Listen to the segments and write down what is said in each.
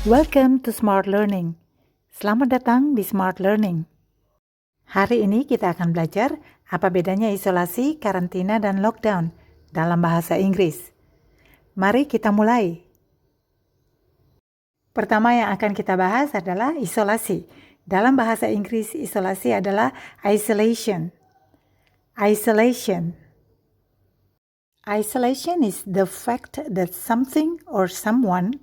Welcome to Smart Learning. Selamat datang di Smart Learning. Hari ini kita akan belajar apa bedanya isolasi, karantina, dan lockdown dalam bahasa Inggris. Mari kita mulai. Pertama yang akan kita bahas adalah isolasi. Dalam bahasa Inggris, isolasi adalah isolation. Isolation. Isolation is the fact that something or someone,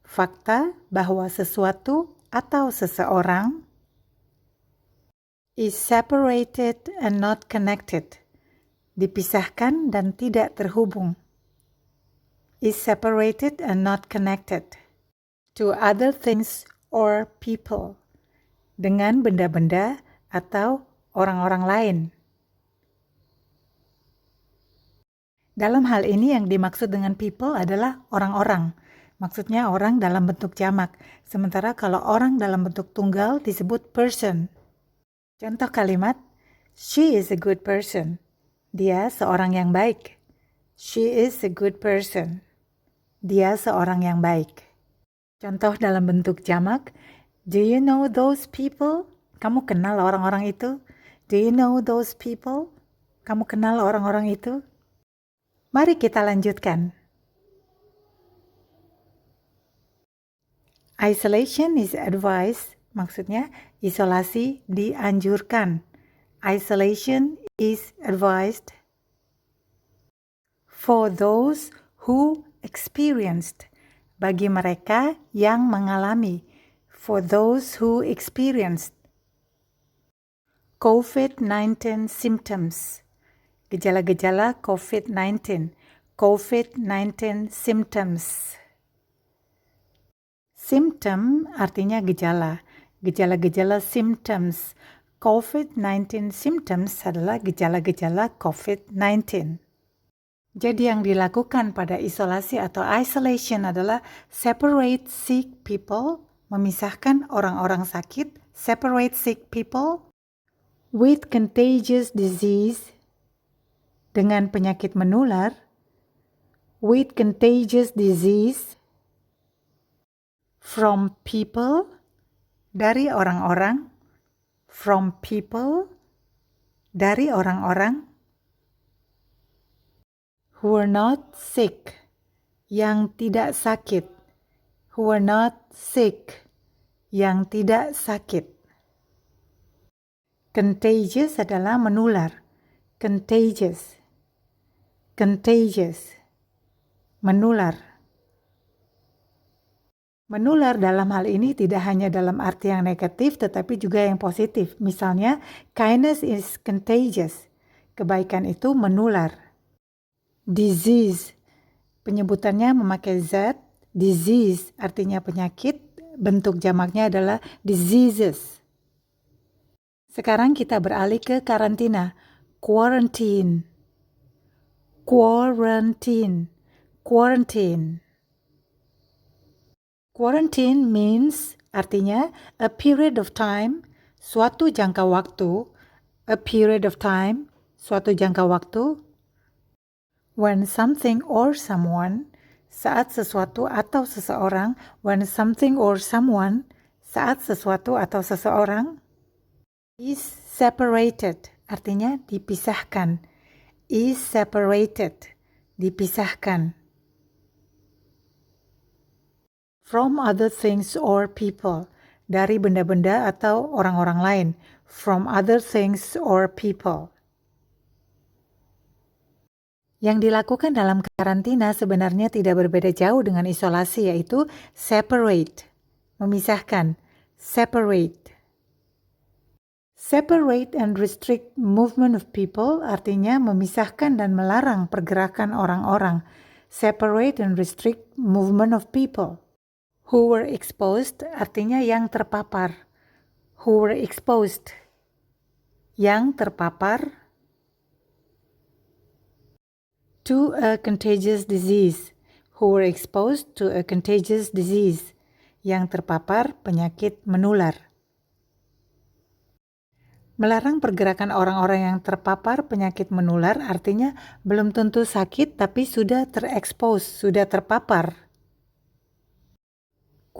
fakta bahwa sesuatu atau seseorang, is separated and not connected, dipisahkan dan tidak terhubung, is separated and not connected, to other things or people, dengan benda-benda atau orang-orang lain. Dalam hal ini yang dimaksud dengan people adalah orang-orang. Maksudnya orang dalam bentuk jamak. Sementara kalau orang dalam bentuk tunggal disebut person. Contoh kalimat, she is a good person. Dia seorang yang baik. She is a good person. Dia seorang yang baik. Contoh dalam bentuk jamak, do you know those people? Kamu kenal orang-orang itu? Do you know those people? Kamu kenal orang-orang itu? Mari kita lanjutkan. Isolation is advised, maksudnya isolasi dianjurkan. Isolation is advised for those who experienced, bagi mereka yang mengalami, for those who experienced COVID-19 symptoms, gejala-gejala COVID-19, COVID-19 symptoms. Symptom artinya gejala, gejala-gejala symptoms. COVID-19 symptoms adalah gejala-gejala COVID-19. Jadi yang dilakukan pada isolasi atau isolation adalah separate sick people, memisahkan orang-orang sakit, separate sick people with contagious disease, dengan penyakit menular, with contagious disease, from people, dari orang-orang, from people, dari orang-orang, who are not sick, yang tidak sakit, who are not sick, yang tidak sakit. Contagious adalah menular, contagious, contagious, menular. Menular dalam hal ini tidak hanya dalam arti yang negatif tetapi juga yang positif. Misalnya, kindness is contagious. Kebaikan itu menular. Disease, penyebutannya memakai Z. Disease artinya penyakit, bentuk jamaknya adalah diseases. Sekarang kita beralih ke karantina. Quarantine. Quarantine. Quarantine. Quarantine means, artinya, a period of time, suatu jangka waktu, a period of time, suatu jangka waktu, when something or someone, saat sesuatu atau seseorang, when something or someone, saat sesuatu atau seseorang, is separated, artinya dipisahkan, is separated, dipisahkan. From other things or people, dari benda-benda atau orang-orang lain. From other things or people. Yang dilakukan dalam karantina sebenarnya tidak berbeda jauh dengan isolasi, yaitu separate, memisahkan, separate. Separate and restrict movement of people artinya memisahkan dan melarang pergerakan orang-orang. Separate and restrict movement of people. Who were exposed artinya yang terpapar. Who were exposed, yang terpapar. To a contagious disease. Who were exposed to a contagious disease, yang terpapar penyakit menular. Melarang pergerakan orang-orang yang terpapar penyakit menular artinya belum tentu sakit tapi sudah terekspos, sudah terpapar.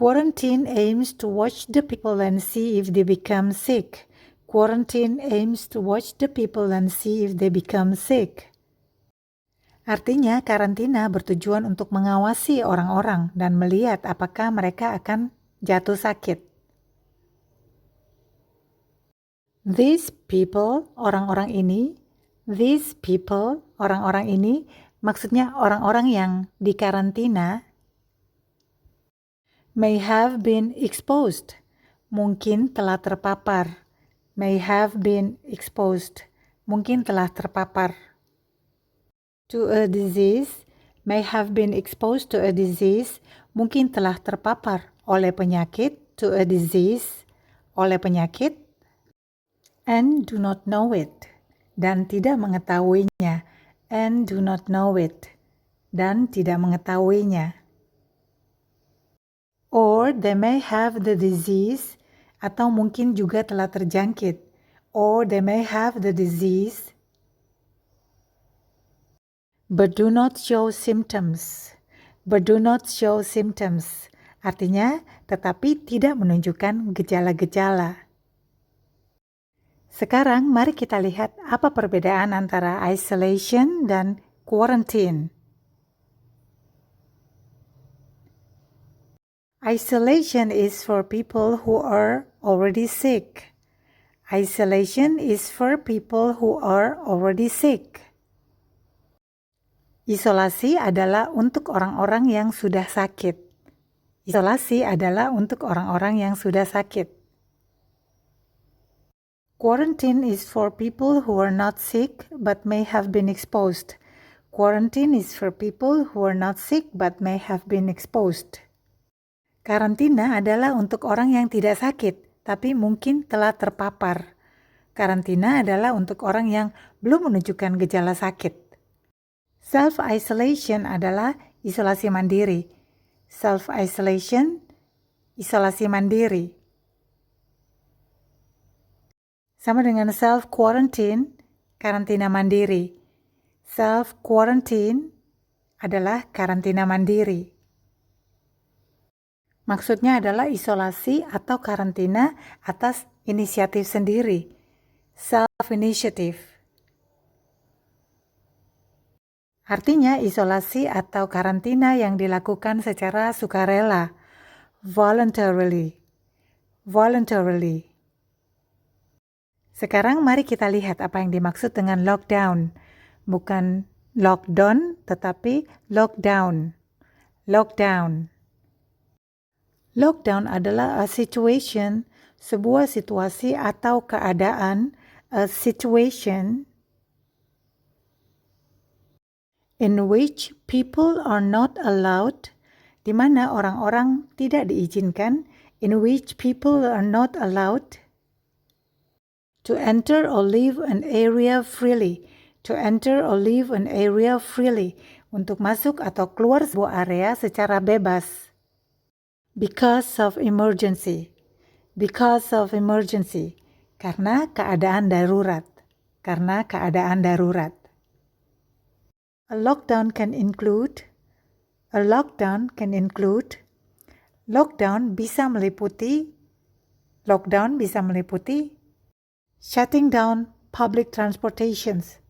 Quarantine aims to watch the people and see if they become sick. Quarantine aims to watch the people and see if they become sick. Artinya, karantina bertujuan untuk mengawasi orang-orang dan melihat apakah mereka akan jatuh sakit. These people, orang-orang ini, these people, orang-orang ini, maksudnya orang-orang yang dikarantina, may have been exposed, mungkin telah terpapar. May have been exposed, mungkin telah terpapar. To a disease, may have been exposed to a disease, mungkin telah terpapar oleh penyakit, to a disease, oleh penyakit, and do not know it, dan tidak mengetahuinya, and do not know it, dan tidak mengetahuinya. Or they may have the disease, atau mungkin juga telah terjangkit, or they may have the disease, but do not show symptoms. But do not show symptoms. Artinya, tetapi tidak menunjukkan gejala-gejala. Sekarang mari kita lihat apa perbedaan antara isolation dan quarantine. Isolation is for people who are already sick. Isolation is for people who are already sick. Isolasi adalah untuk orang-orang yang sudah sakit. Isolasi adalah untuk orang-orang yang sudah sakit. Quarantine is for people who are not sick but may have been exposed. Quarantine is for people who are not sick but may have been exposed. Karantina adalah untuk orang yang tidak sakit, tapi mungkin telah terpapar. Karantina adalah untuk orang yang belum menunjukkan gejala sakit. Self-isolation adalah isolasi mandiri. Self-isolation, isolasi mandiri. Sama dengan self-quarantine, karantina mandiri. Self-quarantine adalah karantina mandiri. Maksudnya adalah isolasi atau karantina atas inisiatif sendiri. Self-initiative. Artinya isolasi atau karantina yang dilakukan secara sukarela. Voluntarily. Voluntarily. Sekarang mari kita lihat apa yang dimaksud dengan lockdown. Bukan lockdown, tetapi lockdown. Lockdown. Lockdown adalah a situation, sebuah situasi atau keadaan, a situation in which people are not allowed, di mana orang-orang tidak diizinkan, in which people are not allowed to enter or leave an area freely, to enter or leave an area freely, untuk masuk atau keluar sebuah area secara bebas. Because of emergency. Because of emergency. Karena keadaan darurat. Karena keadaan darurat. A lockdown can include lockdown bisa meliputi shutting down public transportations.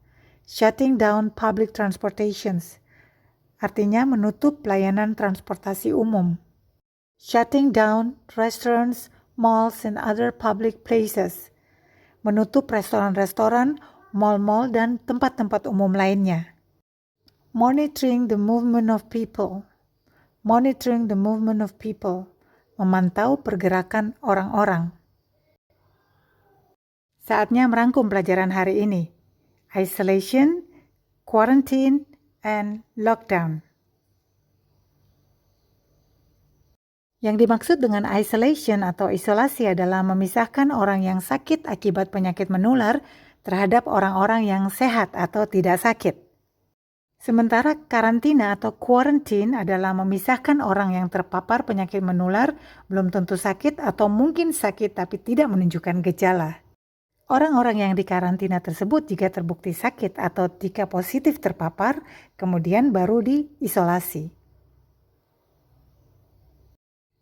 Shutting down public transportations. Artinya menutup pelayanan transportasi umum. Shutting down restaurants, malls, and other public places. Menutup restoran-restoran, mal-mal, dan tempat-tempat umum lainnya. Monitoring the movement of people. Monitoring the movement of people. Memantau pergerakan orang-orang. Saatnya merangkum pelajaran hari ini. Isolation, quarantine, and lockdown. Yang dimaksud dengan isolation atau isolasi adalah memisahkan orang yang sakit akibat penyakit menular terhadap orang-orang yang sehat atau tidak sakit. Sementara karantina atau quarantine adalah memisahkan orang yang terpapar penyakit menular, belum tentu sakit atau mungkin sakit tapi tidak menunjukkan gejala. Orang-orang yang dikarantina tersebut jika terbukti sakit atau jika positif terpapar, kemudian baru diisolasi.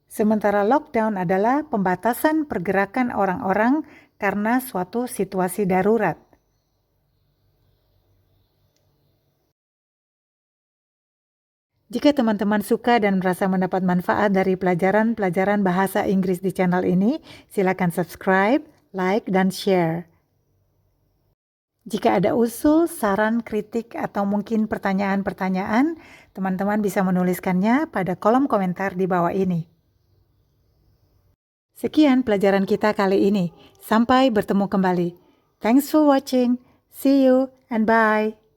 Sementara lockdown adalah pembatasan pergerakan orang-orang karena suatu situasi darurat. Jika teman-teman suka dan merasa mendapat manfaat dari pelajaran-pelajaran bahasa Inggris di channel ini, silakan subscribe, like, dan share. Jika ada usul, saran, kritik, atau mungkin pertanyaan-pertanyaan, teman-teman bisa menuliskannya pada kolom komentar di bawah ini. Sekian pelajaran kita kali ini. Sampai bertemu kembali. Thanks for watching. See you and bye.